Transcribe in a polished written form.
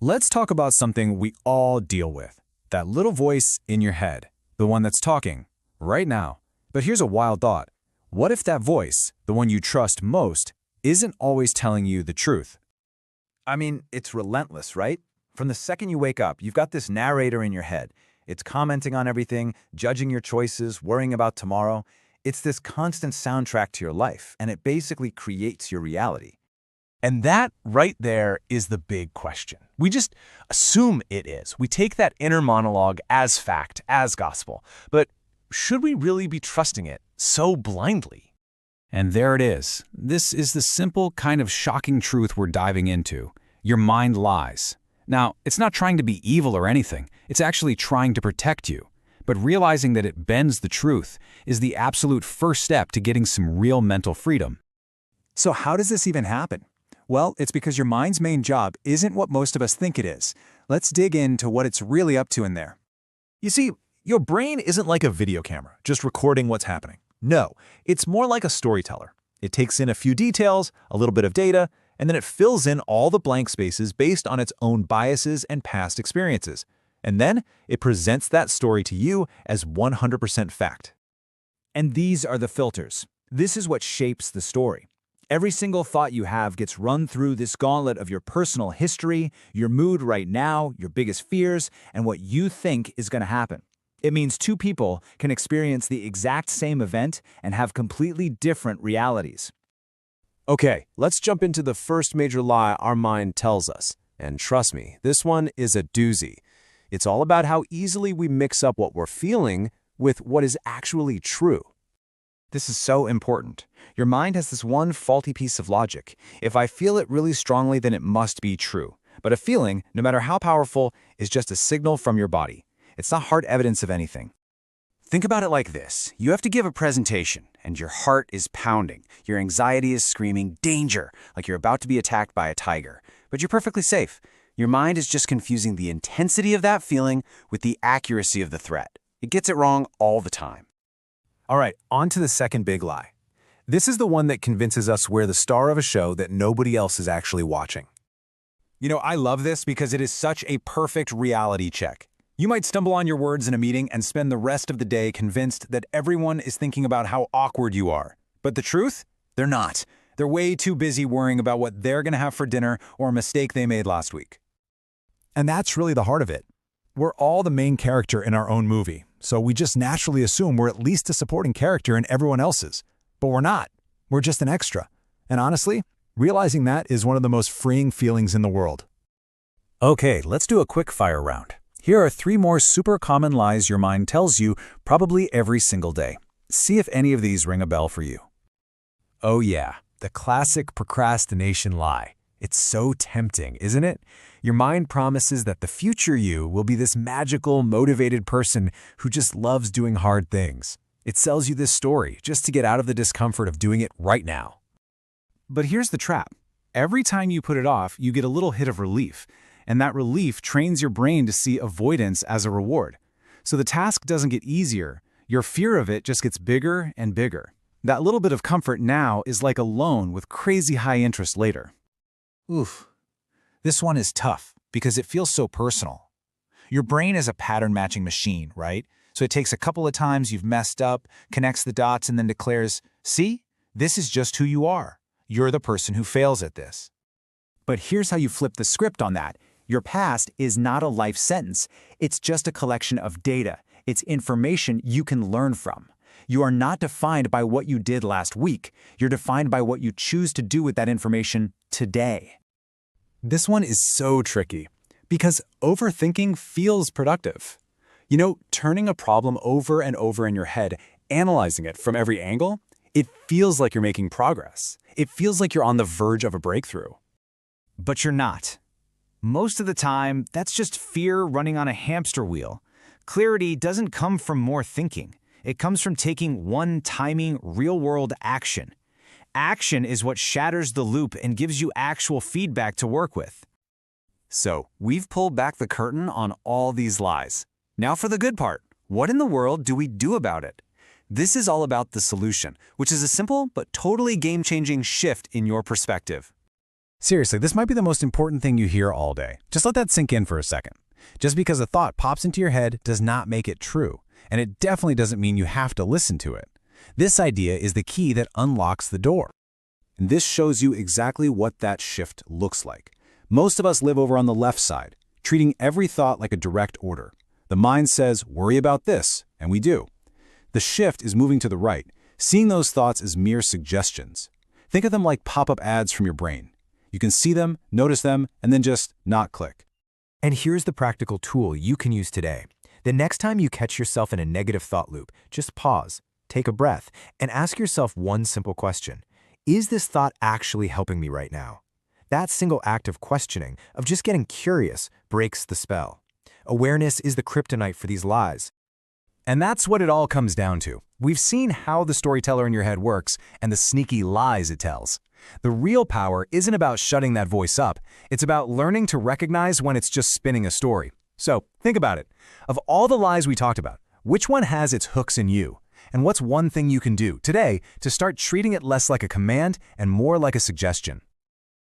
Let's talk about something we all deal with. That little voice in your head. The one that's talking. Right now. But here's a wild thought. What if that voice, the one you trust most, isn't always telling you the truth? I mean, it's relentless, right? From the second you wake up, you've got this narrator in your head. It's commenting on everything, judging your choices, worrying about tomorrow. It's this constant soundtrack to your life, and it basically creates your reality. And that right there is the big question. We just assume it is. We take that inner monologue as fact, as gospel. But should we really be trusting it so blindly? And there it is. This is the simple kind of shocking truth we're diving into. Your mind lies. Now, it's not trying to be evil or anything. It's actually trying to protect you. But realizing that it bends the truth is the absolute first step to getting some real mental freedom. So how does this even happen? Well, it's because your mind's main job isn't what most of us think it is. Let's dig into what it's really up to in there. You see, your brain isn't like a video camera, just recording what's happening. No, it's more like a storyteller. It takes in a few details, a little bit of data, and then it fills in all the blank spaces based on its own biases and past experiences. And then it presents that story to you as 100% fact. And these are the filters. This is what shapes the story. Every single thought you have gets run through this gauntlet of your personal history, your mood right now, your biggest fears, and what you think is going to happen. It means two people can experience the exact same event and have completely different realities. Okay, let's jump into the first major lie our mind tells us. And trust me, this one is a doozy. It's all about how easily we mix up what we're feeling with what is actually true. This is so important. Your mind has this one faulty piece of logic. If I feel it really strongly, then it must be true. But a feeling, no matter how powerful, is just a signal from your body. It's not hard evidence of anything. Think about it like this. You have to give a presentation, and your heart is pounding. Your anxiety is screaming, danger, like you're about to be attacked by a tiger. But you're perfectly safe. Your mind is just confusing the intensity of that feeling with the accuracy of the threat. It gets it wrong all the time. All right, on to the second big lie. This is the one that convinces us we're the star of a show that nobody else is actually watching. You know, I love this because it is such a perfect reality check. You might stumble on your words in a meeting and spend the rest of the day convinced that everyone is thinking about how awkward you are. But the truth? They're not. They're way too busy worrying about what they're going to have for dinner or a mistake they made last week. And that's really the heart of it. We're all the main character in our own movie, so we just naturally assume we're at least a supporting character in everyone else's. But we're not. We're just an extra. And honestly, realizing that is one of the most freeing feelings in the world. Okay, let's do a quick fire round. Here are 3 more super common lies your mind tells you probably every single day. See if any of these ring a bell for you. Oh yeah, the classic procrastination lie. It's so tempting, isn't it? Your mind promises that the future you will be this magical, motivated person who just loves doing hard things. It sells you this story just to get out of the discomfort of doing it right now. But here's the trap. Every time you put it off, you get a little hit of relief, and that relief trains your brain to see avoidance as a reward. So the task doesn't get easier. Your fear of it just gets bigger and bigger. That little bit of comfort now is like a loan with crazy high interest later. Oof. This one is tough because it feels so personal. Your brain is a pattern-matching machine, right? So it takes a couple of times you've messed up, connects the dots, and then declares, see, this is just who you are. You're the person who fails at this. But here's how you flip the script on that. Your past is not a life sentence. It's just a collection of data. It's information you can learn from. You are not defined by what you did last week. You're defined by what you choose to do with that information today. This one is so tricky because overthinking feels productive. You know, turning a problem over and over in your head, analyzing it from every angle, it feels like you're making progress. It feels like you're on the verge of a breakthrough. But you're not. Most of the time, that's just fear running on a hamster wheel. Clarity doesn't come from more thinking. It comes from taking one-timing, real-world action. Action is what shatters the loop and gives you actual feedback to work with. So, we've pulled back the curtain on all these lies. Now for the good part. What in the world do we do about it? This is all about the solution, which is a simple but totally game-changing shift in your perspective. Seriously, this might be the most important thing you hear all day. Just let that sink in for a second. Just because a thought pops into your head does not make it true, and it definitely doesn't mean you have to listen to it. This idea is the key that unlocks the door. And this shows you exactly what that shift looks like. Most of us live over on the left side, treating every thought like a direct order. The mind says, worry about this, and we do. The shift is moving to the right, seeing those thoughts as mere suggestions. Think of them like pop-up ads from your brain. You can see them, notice them, and then just not click. And here's the practical tool you can use today. The next time you catch yourself in a negative thought loop, just pause, take a breath, and ask yourself one simple question. Is this thought actually helping me right now? That single act of questioning, of just getting curious, breaks the spell. Awareness is the kryptonite for these lies. And that's what it all comes down to. We've seen how the storyteller in your head works and the sneaky lies it tells. The real power isn't about shutting that voice up. It's about learning to recognize when it's just spinning a story. So think about it. Of all the lies we talked about, which one has its hooks in you? And what's one thing you can do today to start treating it less like a command and more like a suggestion?